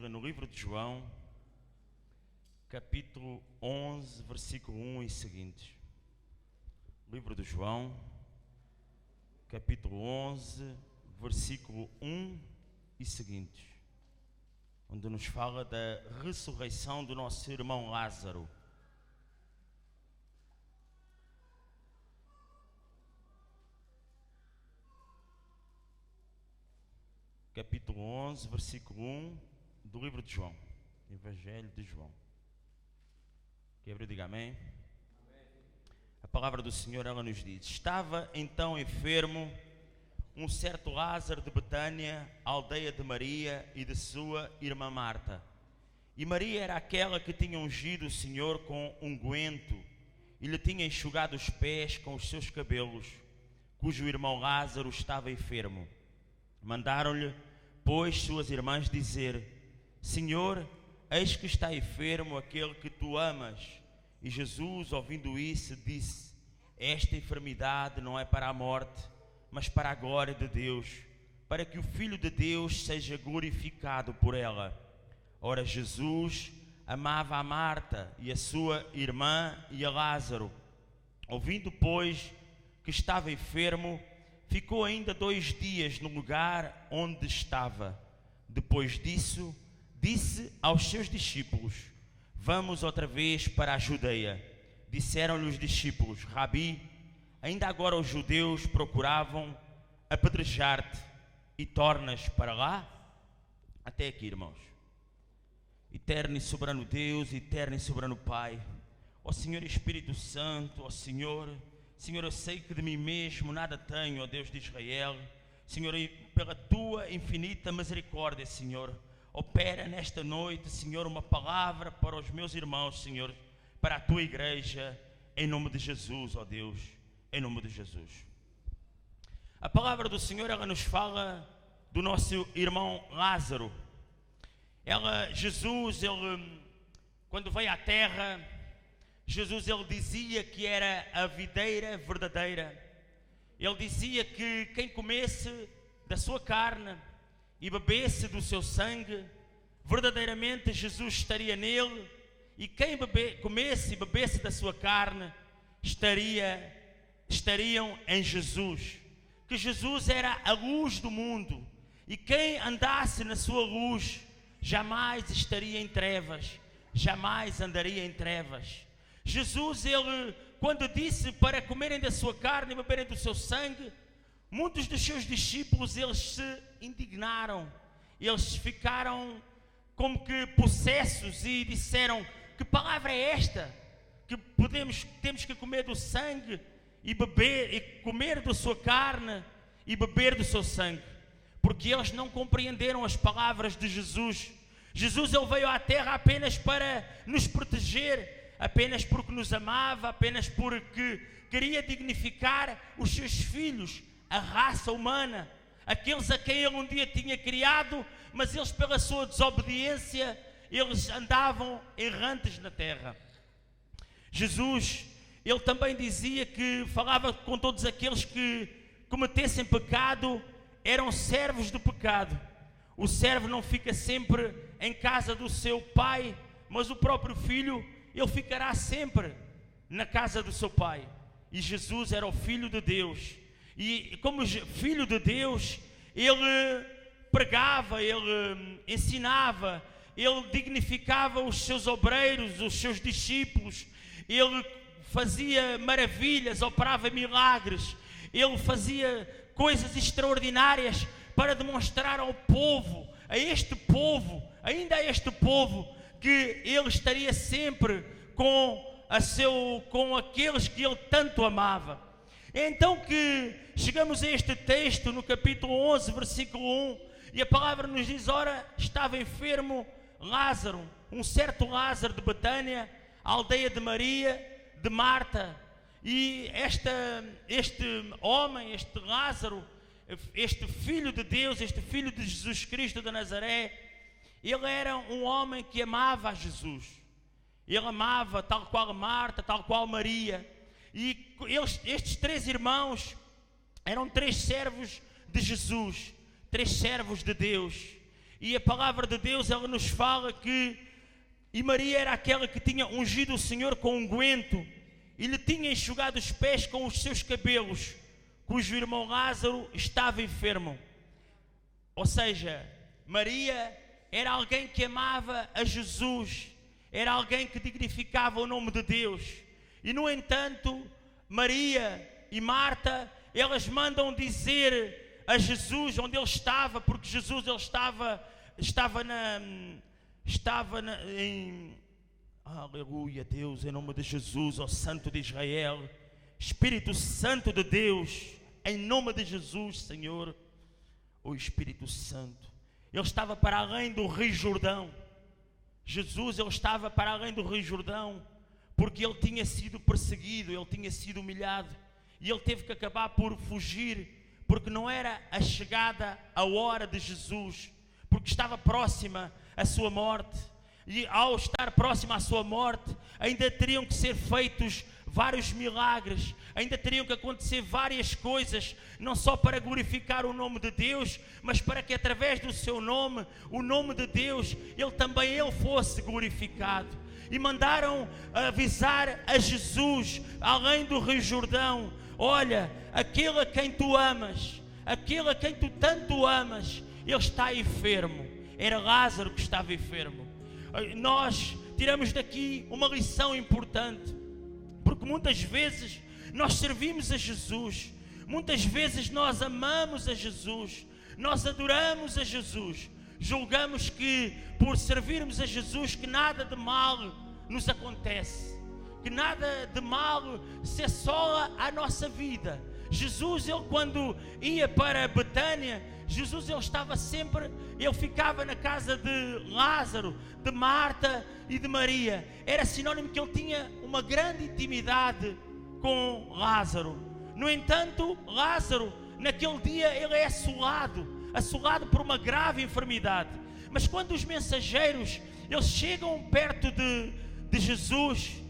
encontra no livro de João, capítulo 11, versículo 1 e seguintes. Livro de João, capítulo 11, versículo 1 e seguintes, onde nos fala da ressurreição do nosso irmão Lázaro. Capítulo 11, versículo 1 do livro de João, Evangelho de João. Quebra, diga amém. A palavra do Senhor, ela nos diz: estava então enfermo um certo Lázaro de Betânia, aldeia de Maria e de sua irmã Marta. E Maria era aquela que tinha ungido o Senhor com unguento e lhe tinha enxugado os pés com os seus cabelos, cujo irmão Lázaro estava enfermo. Mandaram-lhe, pois, suas irmãs dizer: Senhor, eis que está enfermo aquele que tu amas. E Jesus, ouvindo isso, disse: esta enfermidade não é para a morte, mas para a glória de Deus, para que o Filho de Deus seja glorificado por ela. Ora, Jesus amava a Marta e a sua irmã e a Lázaro. Ouvindo, pois, que estava enfermo, ficou ainda 2 dias no lugar onde estava. Depois disso, disse aos seus discípulos: vamos outra vez para a Judeia. Disseram-lhe os discípulos: Rabi, ainda agora os judeus procuravam apedrejar-te e tornas para lá? Até aqui, irmãos. Eterno e soberano Deus, eterno e soberano Pai, ó Senhor Espírito Santo, ó Senhor, eu sei que de mim mesmo nada tenho, ó Deus de Israel. Senhor, e pela tua infinita misericórdia, Senhor, opera nesta noite, Senhor, uma palavra para os meus irmãos, Senhor, para a tua igreja, em nome de Jesus, ó Deus, em nome de Jesus. A palavra do Senhor, ela nos fala do nosso irmão Lázaro. Jesus, quando veio à terra, Jesus, ele dizia que era a videira verdadeira. Ele dizia que quem comesse da sua carne e bebesse do seu sangue, verdadeiramente Jesus estaria nele, e quem comesse e bebesse da sua carne estariam em Jesus. Que Jesus era a luz do mundo, e quem andasse na sua luz jamais estaria em trevas, jamais andaria em trevas. Jesus, ele, quando disse para comerem da sua carne e beberem do seu sangue, muitos dos seus discípulos, eles se indignaram, eles ficaram como que possessos e disseram: que palavra é esta? Que temos que comer do sangue e beber, e comer da sua carne e beber do seu sangue, porque eles não compreenderam as palavras de Jesus. Jesus, ele veio à terra apenas para nos proteger, apenas porque nos amava, apenas porque queria dignificar os seus filhos, a raça humana, aqueles a quem ele um dia tinha criado, mas eles, pela sua desobediência, eles andavam errantes na terra. Jesus, ele também dizia que falava com todos aqueles que cometessem pecado, eram servos do pecado. O servo não fica sempre em casa do seu pai, mas o próprio filho, ele ficará sempre na casa do seu pai. E Jesus era o Filho de Deus, e como Filho de Deus, ele pregava, ele ensinava, ele dignificava os seus obreiros, os seus discípulos, ele fazia maravilhas, operava milagres, ele fazia coisas extraordinárias para demonstrar ao povo, ainda a este povo, que ele estaria sempre com aqueles que ele tanto amava. Então que chegamos a este texto no capítulo 11, versículo 1, e a palavra nos diz: ora, estava enfermo Lázaro, um certo Lázaro de Betânia, aldeia de Maria, de Marta. E este homem, este Lázaro, este Filho de Deus, este Filho de Jesus Cristo de Nazaré, ele era um homem que amava a Jesus. Ele amava, tal qual Marta, tal qual Maria. E estes 3 irmãos eram 3 servos de Jesus, 3 servos de Deus. E a palavra de Deus, ela nos fala que e Maria era aquela que tinha ungido o Senhor com unguento e lhe tinha enxugado os pés com os seus cabelos, cujo irmão Lázaro estava enfermo. Ou seja, Maria era alguém que amava a Jesus, era alguém que dignificava o nome de Deus. E no entanto, Maria e Marta, elas mandam dizer a Jesus onde ele estava, porque Jesus ele estava em... Aleluia, Deus, em nome de Jesus, ó Santo de Israel, Espírito Santo de Deus, em nome de Jesus, Senhor, ó Espírito Santo. Ele estava para além do Rio Jordão. Jesus, ele estava para além do Rio Jordão, porque ele tinha sido perseguido, ele tinha sido humilhado, e ele teve que acabar por fugir, porque não era a chegada, a hora de Jesus, porque estava próxima a sua morte. E ao estar próximo à sua morte, ainda teriam que ser feitos vários milagres, ainda teriam que acontecer várias coisas, não só para glorificar o nome de Deus, mas para que através do seu nome, o nome de Deus, ele fosse glorificado. E mandaram avisar a Jesus, além do Rio Jordão: olha, aquele a quem tu amas, aquele a quem tu tanto amas, ele está enfermo. Era Lázaro que estava enfermo. Nós tiramos daqui uma lição importante, porque muitas vezes nós servimos a Jesus, muitas vezes nós amamos a Jesus, nós adoramos a Jesus, julgamos que por servirmos a Jesus que nada de mal nos acontece, que nada de mal se assola à nossa vida. Jesus, ele quando ia para Betânia, Jesus ele ficava na casa de Lázaro, de Marta e de Maria. Era sinónimo que ele tinha uma grande intimidade com Lázaro. No entanto, Lázaro, naquele dia, ele é assolado por uma grave enfermidade. Mas quando os mensageiros, eles chegam perto de Jesus,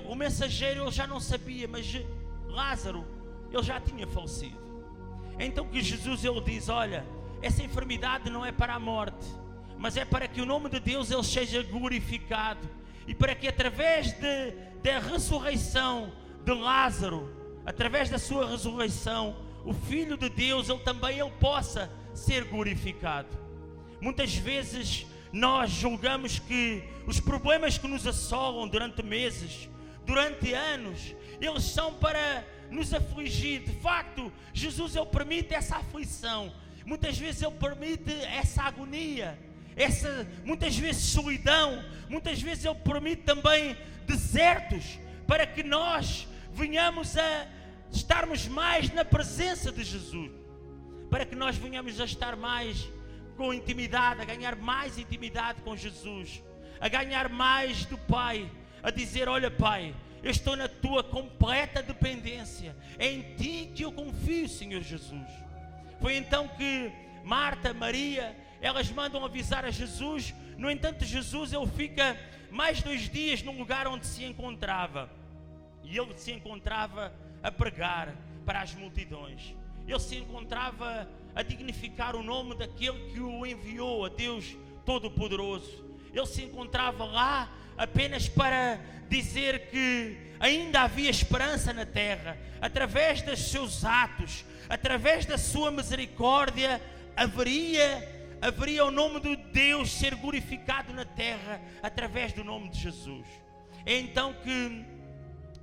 o mensageiro ele já não sabia, mas Lázaro, ele já tinha falecido. Então que Jesus ele diz: olha, essa enfermidade não é para a morte, mas é para que o nome de Deus ele seja glorificado, e para que através da ressurreição de Lázaro, através da sua ressurreição, o Filho de Deus ele possa ser glorificado. Muitas vezes nós julgamos que os problemas que nos assolam durante meses, durante anos, eles são para nos afligir. De facto, Jesus ele permite essa aflição, muitas vezes ele permite essa agonia, muitas vezes solidão, muitas vezes ele permite também desertos, para que nós venhamos a estarmos mais na presença de Jesus, para que nós venhamos a estar mais com intimidade, a ganhar mais intimidade com Jesus, a ganhar mais do Pai, a dizer: olha Pai, eu estou na tua completa dependência, é em ti que eu confio, Senhor Jesus. Foi então que Marta, Maria, elas mandam avisar a Jesus. No entanto, Jesus ele fica mais 2 dias no lugar onde se encontrava, e ele se encontrava a pregar para as multidões, ele se encontrava a dignificar o nome daquele que o enviou, a Deus Todo-Poderoso. Ele se encontrava lá apenas para dizer que ainda havia esperança na terra. Através dos seus atos, através da sua misericórdia, haveria o nome de Deus ser glorificado na terra, através do nome de Jesus. É então que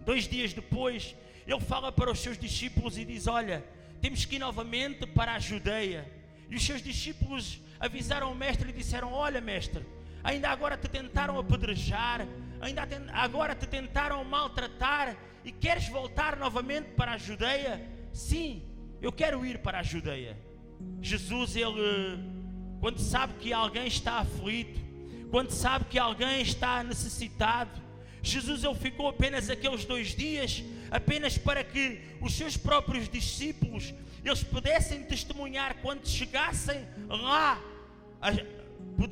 2 dias depois, ele fala para os seus discípulos e diz: olha, temos que ir novamente para a Judeia. E os seus discípulos avisaram o mestre e disseram: olha mestre, ainda agora te tentaram apedrejar, agora te tentaram maltratar, e queres voltar novamente para a Judeia? Sim, eu quero ir para a Judeia. Jesus, ele, quando sabe que alguém está aflito, quando sabe que alguém está necessitado, Jesus ele ficou apenas aqueles 2 dias, apenas para que os seus próprios discípulos eles pudessem testemunhar quando chegassem lá,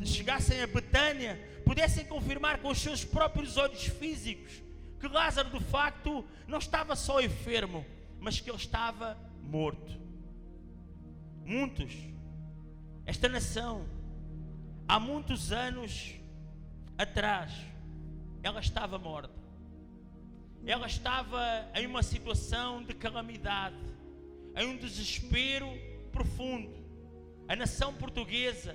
chegassem a Betânia, pudessem confirmar com os seus próprios olhos físicos que Lázaro de facto não estava só enfermo, mas que ele estava morto. Muitos, esta nação, há muitos anos atrás, ela estava morta. Ela estava em uma situação de calamidade, em um desespero profundo. A nação portuguesa,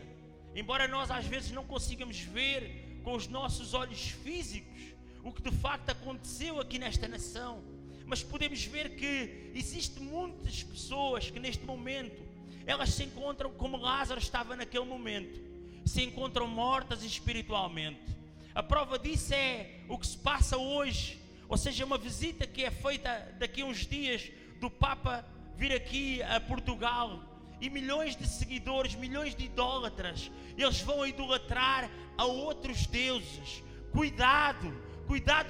embora nós às vezes não consigamos ver com os nossos olhos físicos o que de facto aconteceu aqui nesta nação, mas podemos ver que existem muitas pessoas que neste momento, elas se encontram como Lázaro estava naquele momento, se encontram mortas espiritualmente. A prova disso é o que se passa hoje, ou seja, uma visita que é feita daqui a uns dias do Papa vir aqui a Portugal, e milhões de seguidores, milhões de idólatras, eles vão idolatrar a outros deuses. Cuidado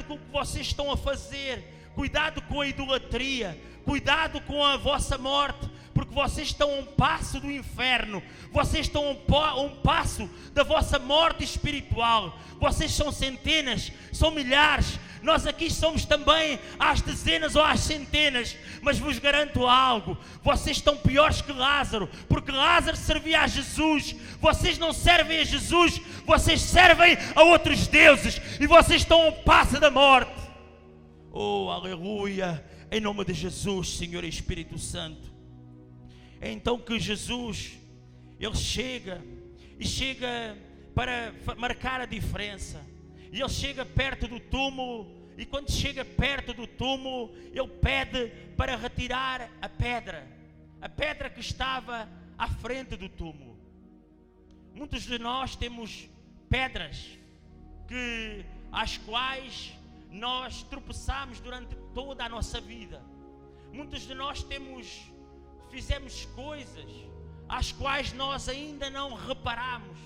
com o que vocês estão a fazer, cuidado com a idolatria, cuidado com a vossa morte, porque vocês estão a um passo do inferno, vocês estão a um passo da vossa morte espiritual. Vocês são centenas, são milhares, nós aqui somos também às dezenas ou às centenas, mas vos garanto algo, vocês estão piores que Lázaro, porque Lázaro servia a Jesus, vocês não servem a Jesus, vocês servem a outros deuses, e vocês estão a um passo da morte. Oh, aleluia, em nome de Jesus, Senhor e Espírito Santo. É então que Jesus, Ele chega para marcar a diferença. E Ele chega perto do túmulo, e quando chega perto do túmulo, Ele pede para retirar a pedra que estava à frente do túmulo. Muitos de nós temos pedras às quais nós tropeçamos durante toda a nossa vida. Muitos de nós fizemos coisas às quais nós ainda não reparamos.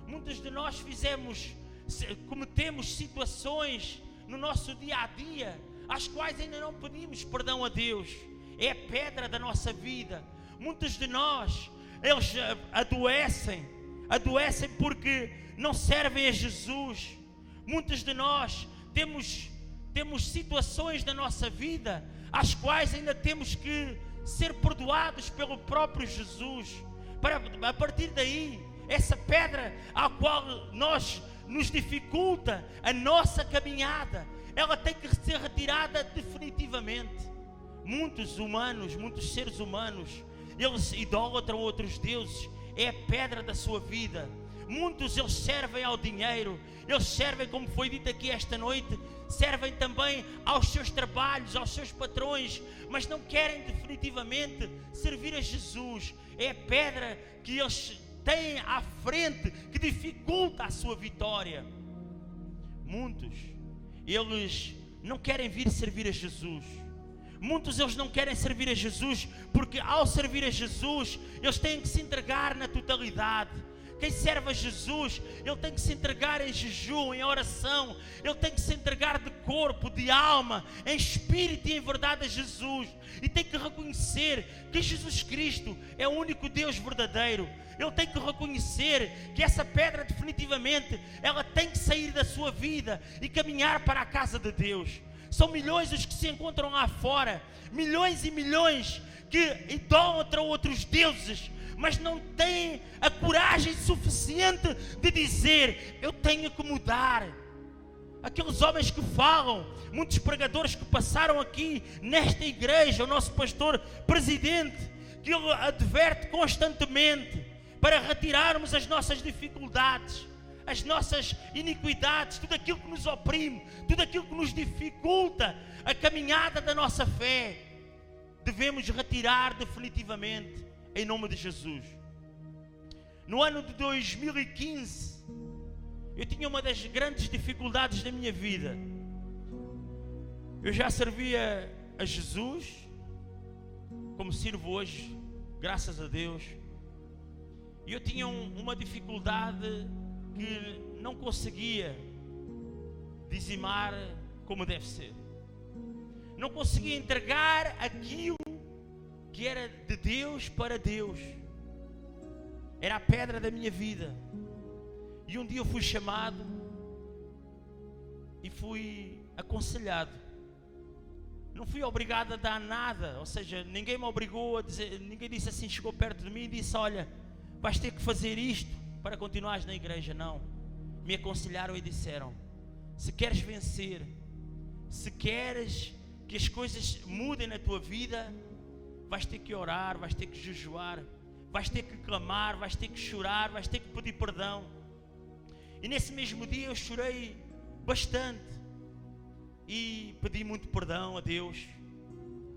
Muitos de nós cometemos situações no nosso dia a dia às quais ainda não pedimos perdão a Deus. É a pedra da nossa vida. Muitos de nós, eles adoecem porque não servem a Jesus. Muitos de nós temos situações na nossa vida às quais ainda temos que ser perdoados pelo próprio Jesus. A partir daí, essa pedra à qual nos dificulta a nossa caminhada, ela tem que ser retirada definitivamente. Muitos seres humanos, eles idolatram outros deuses, é a pedra da sua vida. Muitos, eles servem ao dinheiro, eles servem, como foi dito aqui esta noite, servem também aos seus trabalhos, aos seus patrões, mas não querem definitivamente servir a Jesus. É a pedra que eles têm à frente, que dificulta a sua vitória. Muitos, eles não querem vir servir a Jesus. Muitos, eles não querem servir a Jesus, porque ao servir a Jesus, eles têm que se entregar na totalidade. Quem serve a Jesus, ele tem que se entregar em jejum, em oração, ele tem que se entregar de corpo, de alma, em espírito e em verdade a Jesus, e tem que reconhecer que Jesus Cristo é o único Deus verdadeiro. Ele tem que reconhecer que essa pedra definitivamente, ela tem que sair da sua vida e caminhar para a casa de Deus. São milhões os que se encontram lá fora, milhões e milhões que idolatram outros deuses, mas não têm a coragem suficiente de dizer: eu tenho que mudar. Aqueles homens que falam, muitos pregadores que passaram aqui nesta igreja, o nosso pastor presidente, que ele adverte constantemente para retirarmos as nossas dificuldades, as nossas iniquidades, tudo aquilo que nos oprime, tudo aquilo que nos dificulta a caminhada da nossa fé, devemos retirar definitivamente, em nome de Jesus. No ano de 2015, eu tinha uma das grandes dificuldades da minha vida. Eu já servia a Jesus, como sirvo hoje, graças a Deus. E eu tinha uma dificuldade que não conseguia dizimar como deve ser. Não conseguia entregar aquilo que era de Deus para Deus. Era a pedra da minha vida. E um dia eu fui chamado e fui aconselhado. Não fui obrigado a dar nada, ou seja, ninguém me obrigou a dizer, ninguém disse assim, chegou perto de mim e disse: olha, vais ter que fazer isto para continuares na igreja. Não. Me aconselharam e disseram: se queres vencer, se queres que as coisas mudem na tua vida, vais ter que orar, vais ter que jejuar, vais ter que clamar, vais ter que chorar, vais ter que pedir perdão. E nesse mesmo dia eu chorei bastante e pedi muito perdão a Deus.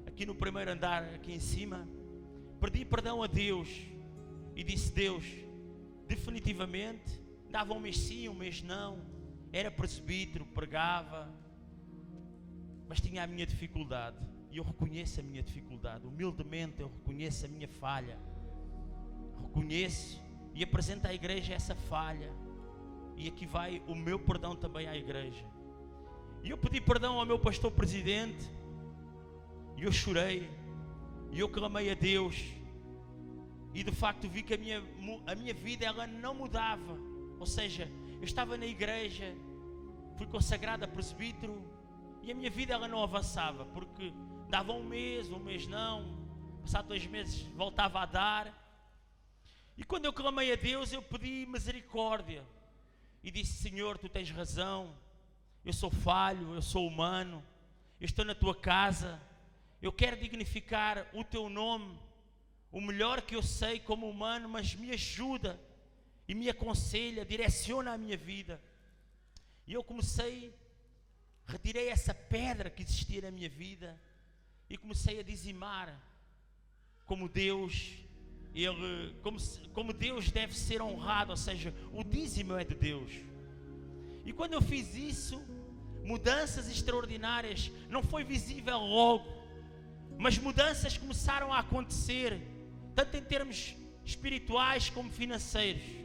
Aqui no primeiro andar, aqui em cima, pedi perdão a Deus e disse: Deus, definitivamente, dava um mês sim, um mês não, era presbítero, pregava, mas tinha a minha dificuldade, e eu reconheço a minha dificuldade, humildemente eu reconheço a minha falha, reconheço e apresento à igreja essa falha, e aqui vai o meu perdão também à igreja. E eu pedi perdão ao meu pastor presidente, e eu chorei, e eu clamei a Deus, e de facto vi que a minha vida ela não mudava. Ou seja, eu estava na igreja, fui consagrado a presbítero, e a minha vida ela não avançava, porque dava um mês não, passado 2 meses voltava a dar. E quando eu clamei a Deus, eu pedi misericórdia e disse: Senhor, tu tens razão, eu sou falho, eu sou humano, eu estou na tua casa, eu quero dignificar o teu nome, o melhor que eu sei como humano, mas me ajuda e me aconselha, direciona a minha vida. E eu retirei essa pedra que existia na minha vida e comecei a dizimar como Deus, como Deus deve ser honrado, ou seja, o dízimo é de Deus. E quando eu fiz isso, mudanças extraordinárias, não foi visível logo, mas mudanças começaram a acontecer, tanto em termos espirituais como financeiros.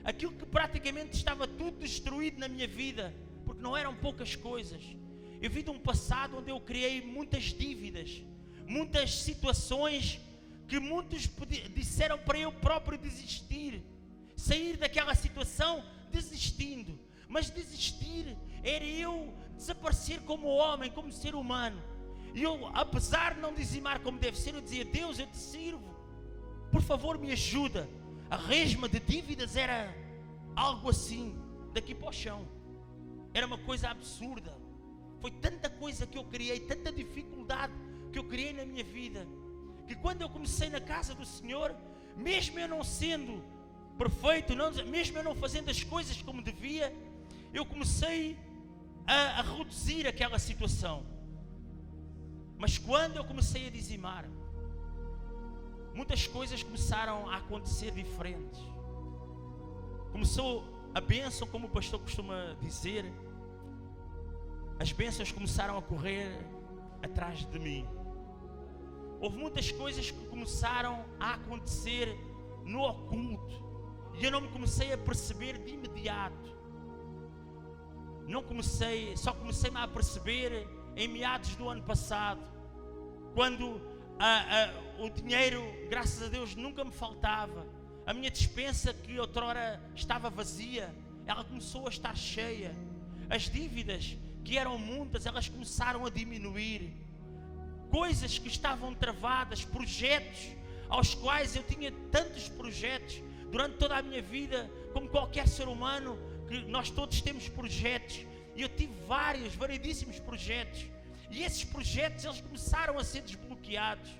Aquilo que praticamente estava tudo destruído na minha vida, porque não eram poucas coisas. Eu vi de um passado onde eu criei muitas dívidas, muitas situações que muitos disseram para eu próprio desistir, sair daquela situação desistindo. Mas desistir era eu desaparecer como homem, como ser humano. E eu, apesar de não dizimar como deve ser, eu dizia: Deus, eu te sirvo, por favor me ajuda. A resma de dívidas era algo assim, daqui para o chão. Era uma coisa absurda. Foi tanta coisa que eu criei, tanta dificuldade que eu criei na minha vida, que quando eu comecei na casa do Senhor, mesmo eu não sendo perfeito, mesmo eu não fazendo as coisas como devia, eu comecei a reduzir aquela situação. Mas quando eu comecei a dizimar, muitas coisas começaram a acontecer diferentes. Começou a bênção, como o pastor costuma dizer, as bênçãos começaram a correr atrás de mim. Houve muitas coisas que começaram a acontecer no oculto, e eu não me comecei a perceber de imediato. Só comecei-me a perceber em meados do ano passado, quando o dinheiro, graças a Deus, nunca me faltava. A minha despensa, que outrora estava vazia, ela começou a estar cheia. As dívidas, que eram muitas, elas começaram a diminuir. Coisas que estavam travadas, projetos aos quais eu tinha tantos projetos durante toda a minha vida, como qualquer ser humano, que nós todos temos projetos, e eu tive variedíssimos projetos, e esses projetos eles começaram a ser desbloqueados.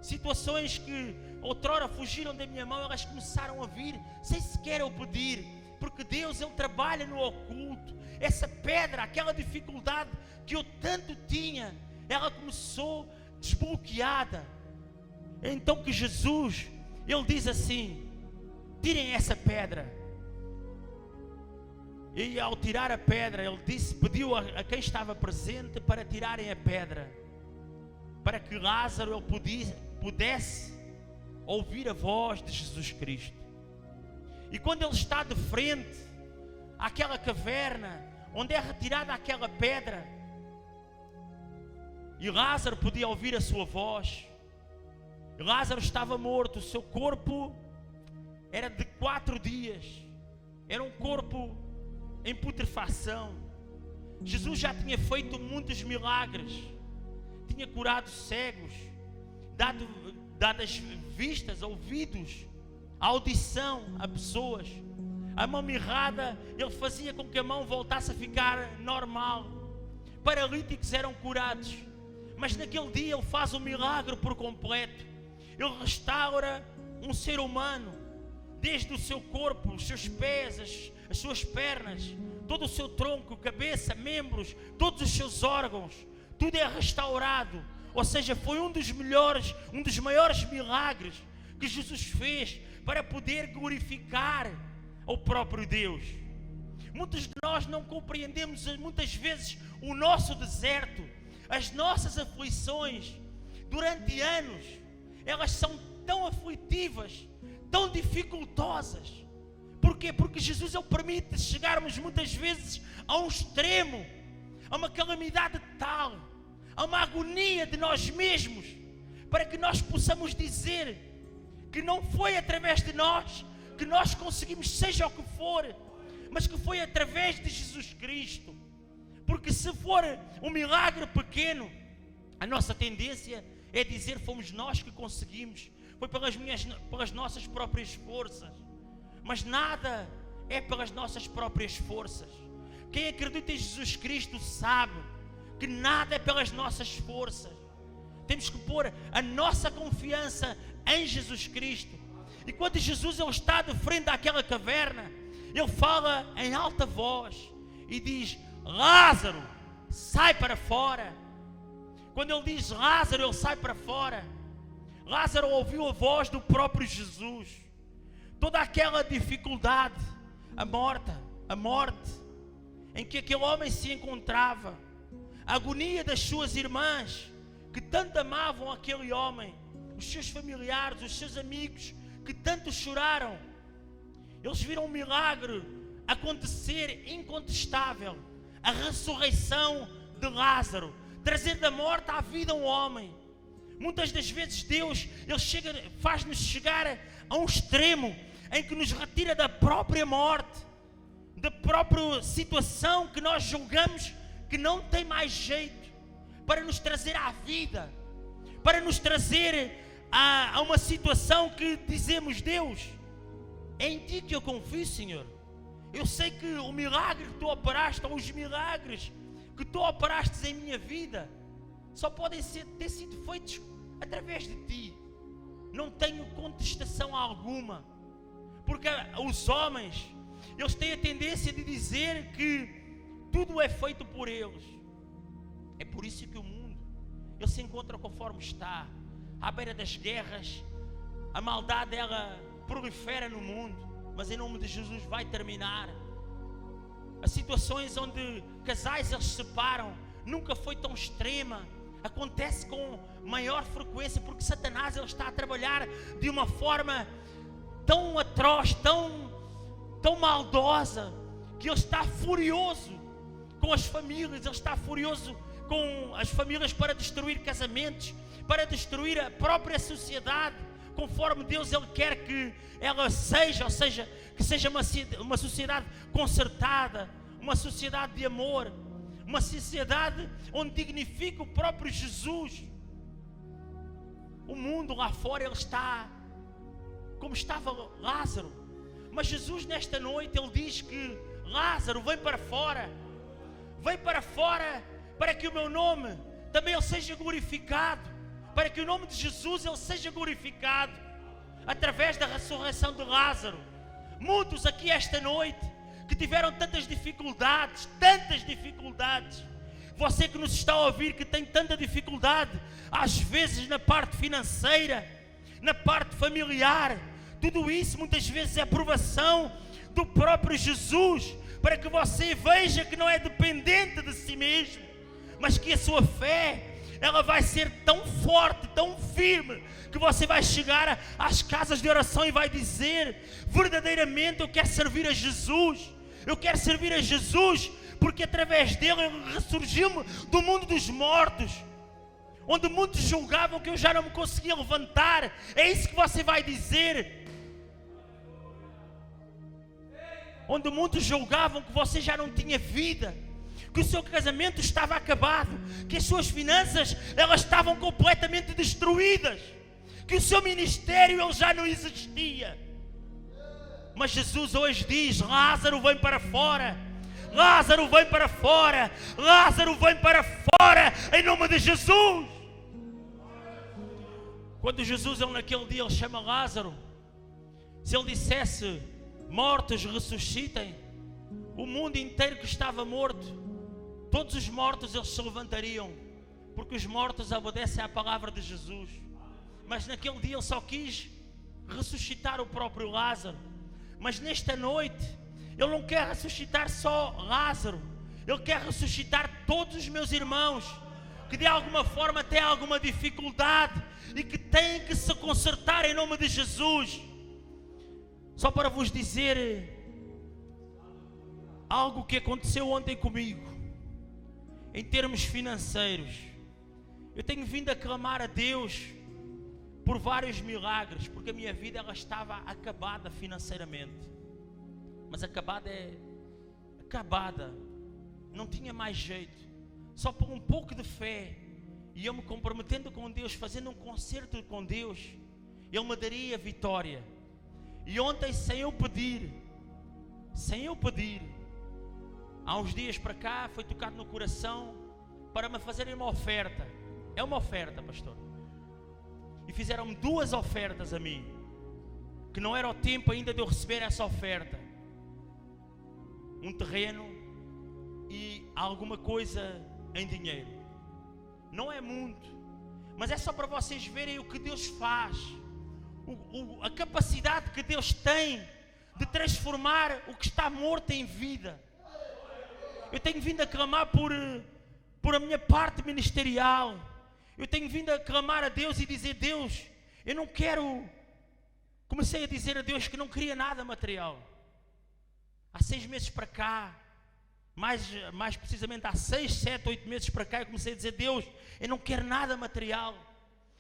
Situações que outrora fugiram da minha mão, elas começaram a vir sem sequer eu pedir, porque Deus, Ele trabalha no oculto. Essa pedra, aquela dificuldade que eu tanto tinha, ela começou desbloqueada. Então que Jesus, Ele diz assim: tirem essa pedra. E ao tirar a pedra, Ele pediu a quem estava presente para tirarem a pedra, para que Lázaro ele pudesse ouvir a voz de Jesus Cristo. E quando ele está de frente àquela caverna, onde é retirada aquela pedra, e Lázaro podia ouvir a sua voz, Lázaro estava morto, o seu corpo era de 4 dias, era um corpo em putrefação. Jesus já tinha feito muitos milagres, tinha curado cegos, dado as vistas, ouvidos, a audição a pessoas. A mão mirrada, ele fazia com que a mão voltasse a ficar normal. Paralíticos eram curados. Mas naquele dia ele faz um milagre por completo. Ele restaura um ser humano, desde o seu corpo, os seus pés, as suas pernas, todo o seu tronco, cabeça, membros, todos os seus órgãos, tudo é restaurado. Ou seja, foi um dos maiores milagres que Jesus fez para poder glorificar ao próprio Deus. Muitos de nós não compreendemos muitas vezes o nosso deserto, as nossas aflições. Durante anos, elas são tão aflitivas, tão dificultosas. Porquê? Porque Jesus ele permite chegarmos muitas vezes a um extremo, a uma calamidade tal, a uma agonia de nós mesmos, para que nós possamos dizer que não foi através de nós que nós conseguimos, seja o que for, mas que foi através de Jesus Cristo. Porque se for um milagre pequeno, a nossa tendência é dizer fomos nós que conseguimos, foi pelas nossas próprias forças. Mas nada é pelas nossas próprias forças. Quem acredita em Jesus Cristo sabe que nada é pelas nossas forças. Temos que pôr a nossa confiança em Jesus Cristo. E quando Jesus ele está de frente àquela caverna, ele fala em alta voz e diz: Lázaro, sai para fora. Quando ele diz Lázaro, ele sai para fora. Lázaro ouviu a voz do próprio Jesus. Toda aquela dificuldade, a morte em que aquele homem se encontrava, a agonia das suas irmãs que tanto amavam aquele homem, os seus familiares, os seus amigos que tanto choraram, eles viram um milagre acontecer incontestável, a ressurreição de Lázaro, trazer da morte à vida um homem. Muitas das vezes Deus ele faz-nos chegar a um extremo em que nos retira da própria morte, da própria situação que nós julgamos que não tem mais jeito, para nos trazer à vida, para nos trazer a uma situação que dizemos: Deus, é em Ti que eu confio, Senhor. Eu sei que o milagre que Tu operaste, ou os milagres que Tu operaste em minha vida, só podem ter sido feitos através de Ti. Não tenho contestação alguma, porque os homens, eles têm a tendência de dizer que tudo é feito por eles. É por isso que o mundo ele se encontra conforme está, à beira das guerras. A maldade ela prolifera no mundo, mas em nome de Jesus vai terminar. As situações onde casais eles se separam nunca foi tão extrema, acontece com maior frequência, porque Satanás ele está a trabalhar de uma forma tão atroz, tão maldosa, que ele está furioso com as famílias, ele está furioso com as famílias para destruir casamentos, para destruir a própria sociedade, conforme Deus ele quer que ela seja, ou seja, que seja uma sociedade concertada, uma sociedade de amor, uma sociedade onde dignifica o próprio Jesus. O mundo lá fora ele está como estava Lázaro, mas Jesus nesta noite ele diz que Lázaro, vem para fora, para que o meu nome também ele seja glorificado, para que o nome de Jesus ele seja glorificado através da ressurreição de Lázaro. Muitos aqui esta noite que tiveram tantas dificuldades, você que nos está a ouvir que tem tanta dificuldade, às vezes na parte financeira, na parte familiar, tudo isso muitas vezes é a provação do próprio Jesus, para que você veja que não é dependente de si mesmo, mas que a sua fé ela vai ser tão forte, tão firme, que você vai chegar às casas de oração e vai dizer: verdadeiramente eu quero servir a Jesus, porque através dele ele ressurgiu-me do mundo dos mortos, onde muitos julgavam que eu já não me conseguia levantar. É isso que você vai dizer. Onde muitos julgavam que você já não tinha vida, que o seu casamento estava acabado, que as suas finanças elas estavam completamente destruídas, que o seu ministério ele já não existia. Mas Jesus hoje diz: Lázaro, vem para fora. Lázaro, vem para fora. Lázaro, vem para fora, em nome de Jesus. Quando Jesus, naquele dia, ele chama Lázaro, se ele dissesse: mortos, ressuscitem, o mundo inteiro que estava morto, todos os mortos eles se levantariam, porque os mortos obedecem à palavra de Jesus. Mas naquele dia ele só quis ressuscitar o próprio Lázaro. Mas nesta noite ele não quer ressuscitar só Lázaro, ele quer ressuscitar todos os meus irmãos que de alguma forma têm alguma dificuldade e que têm que se consertar em nome de Jesus. Só para vos dizer algo que aconteceu ontem comigo, em termos financeiros. Eu tenho vindo a clamar a Deus por vários milagres, porque a minha vida ela estava acabada financeiramente. Mas acabada não tinha mais jeito. Só por um pouco de fé e eu me comprometendo com Deus, fazendo um concerto com Deus, Ele me daria vitória. E ontem, sem eu pedir, há uns dias para cá, foi tocado no coração para me fazerem uma oferta. É uma oferta, pastor. E fizeram-me 2 ofertas a mim, que não era o tempo ainda de eu receber essa oferta. Um terreno e alguma coisa em dinheiro. Não é muito, mas é só para vocês verem o que Deus faz, a capacidade que Deus tem de transformar o que está morto em vida. Eu tenho vindo a clamar por a minha parte ministerial. Eu tenho vindo a clamar a Deus e dizer: Deus, eu não quero... Comecei a dizer a Deus que não queria nada material. Há 6 meses para cá, mais precisamente há 6, 7, 8 meses para cá, eu comecei a dizer: Deus, eu não quero nada material.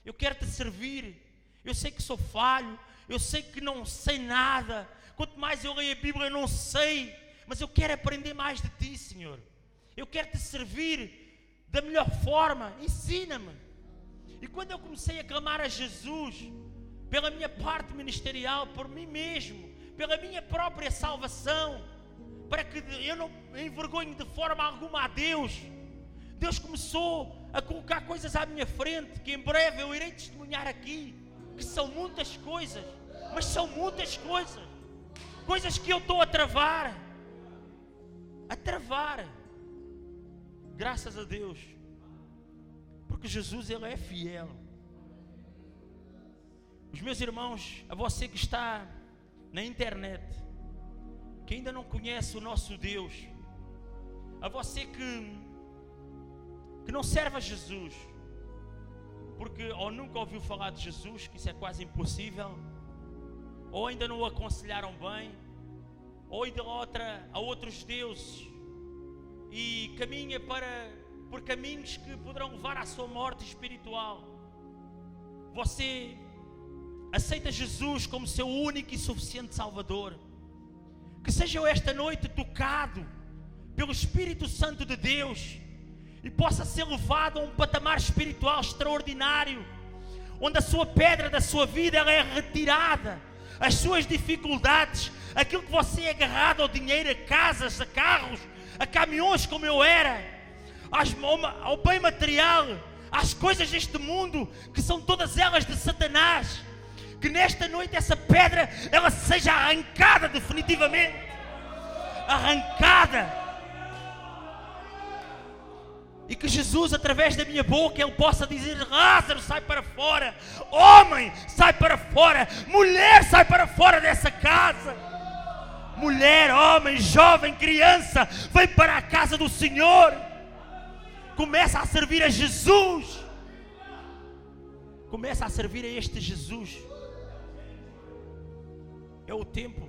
Eu quero te servir. Eu sei que sou falho, eu sei que não sei nada. Quanto mais eu leio a Bíblia, eu não sei. Mas eu quero aprender mais de Ti, Senhor. Eu quero te servir da melhor forma. Ensina-me. E quando eu comecei a clamar a Jesus pela minha parte ministerial, por mim mesmo, pela minha própria salvação, para que eu não me envergonhe de forma alguma a Deus, Deus começou a colocar coisas à minha frente, que em breve eu irei testemunhar aqui, que são muitas coisas, mas são muitas coisas, coisas que eu estou a travar, graças a Deus, porque Jesus, Ele é fiel. Os meus irmãos, a você que está na internet, que ainda não conhece o nosso Deus, a você que não serve a Jesus, porque ou nunca ouviu falar de Jesus, que isso é quase impossível, ou ainda não o aconselharam bem, ou ainda a outros deuses, e caminha por caminhos que poderão levar à sua morte espiritual. Você aceita Jesus como seu único e suficiente Salvador. Que seja eu esta noite tocado pelo Espírito Santo de Deus e possa ser levado a um patamar espiritual extraordinário, onde a sua pedra da sua vida ela é retirada, as suas dificuldades, aquilo que você é agarrado ao dinheiro, a casas, a carros, a caminhões como eu era, ao bem material, às coisas deste mundo, que são todas elas de Satanás, que nesta noite essa pedra ela seja arrancada definitivamente, arrancada, e que Jesus, através da minha boca, Ele possa dizer: Lázaro, sai para fora, homem, sai para fora, mulher, sai para fora dessa casa, mulher, homem, jovem, criança, vem para a casa do Senhor, começa a servir a Jesus, começa a servir a este Jesus. É o tempo,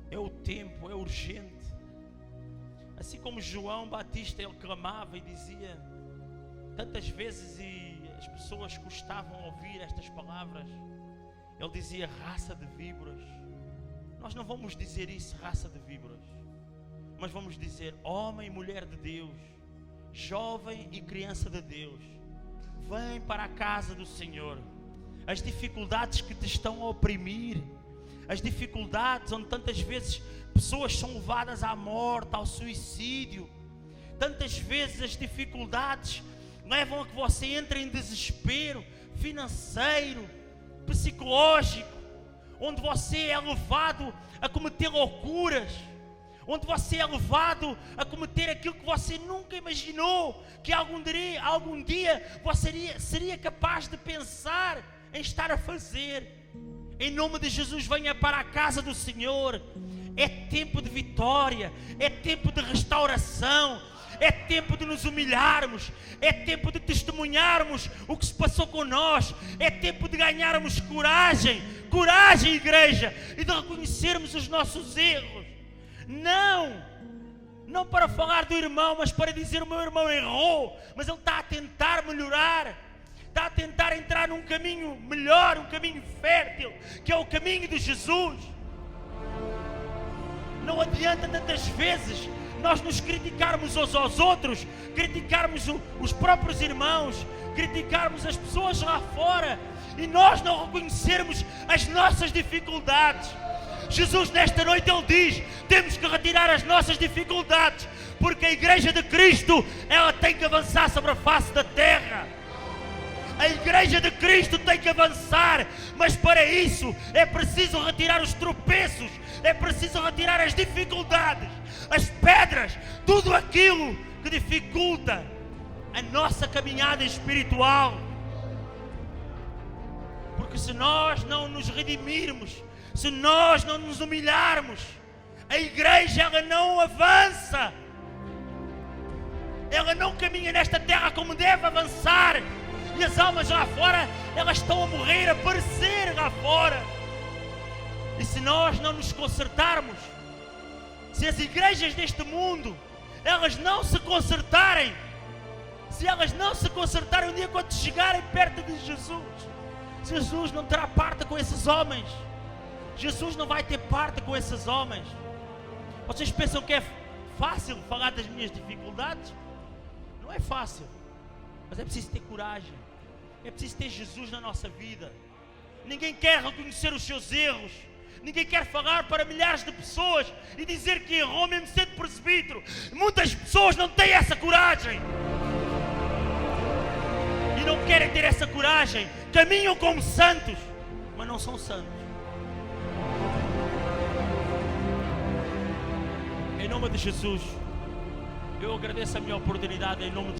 é urgente. Assim como João Batista, ele clamava e dizia tantas vezes, e as pessoas custavam ouvir estas palavras, ele dizia: raça de víboras. Nós não vamos dizer isso, raça de víboras, mas vamos dizer: homem e mulher de Deus, jovem e criança de Deus, vem para a casa do Senhor. As dificuldades que te estão a oprimir, as dificuldades onde tantas vezes pessoas são levadas à morte, ao suicídio. Tantas vezes as dificuldades levam a que você entre em desespero financeiro, psicológico, onde você é levado a cometer loucuras, onde você é levado a cometer aquilo que você nunca imaginou que algum dia você seria capaz de pensar em estar a fazer. Em nome de Jesus, venha para a casa do Senhor. É tempo de vitória, é tempo de restauração, é tempo de nos humilharmos, é tempo de testemunharmos o que se passou com nós, é tempo de ganharmos coragem, igreja, e de reconhecermos os nossos erros. Não para falar do irmão, mas para dizer: o meu irmão errou, mas ele está a tentar melhorar, está a tentar entrar num caminho melhor, um caminho fértil, que é o caminho de Jesus. Não adianta tantas vezes nós nos criticarmos uns aos outros, criticarmos os próprios irmãos, criticarmos as pessoas lá fora e nós não reconhecermos as nossas dificuldades. Jesus nesta noite Ele diz: temos que retirar as nossas dificuldades, porque a Igreja de Cristo, ela tem que avançar sobre a face da terra. A Igreja de Cristo tem que avançar, mas para isso é preciso retirar os tropeços, é preciso retirar as dificuldades, as pedras, tudo aquilo que dificulta a nossa caminhada espiritual. Porque se nós não nos redimirmos, se nós não nos humilharmos, a Igreja ela não avança, ela não caminha nesta terra como deve avançar. E as almas lá fora, elas estão a morrer, a perecer lá fora. E se nós não nos consertarmos, se as igrejas deste mundo, elas não se consertarem, se elas não se consertarem, um dia quando chegarem perto de Jesus, Jesus não terá parte com esses homens. Jesus não vai ter parte com esses homens. Vocês pensam que é fácil falar das minhas dificuldades? Não é fácil, mas é preciso ter coragem. É preciso ter Jesus na nossa vida. Ninguém quer reconhecer os seus erros. Ninguém quer falar para milhares de pessoas e dizer que errou, mesmo sendo presbítero. Muitas pessoas não têm essa coragem. E não querem ter essa coragem. Caminham como santos, mas não são santos. Em nome de Jesus, eu agradeço a minha oportunidade em nome de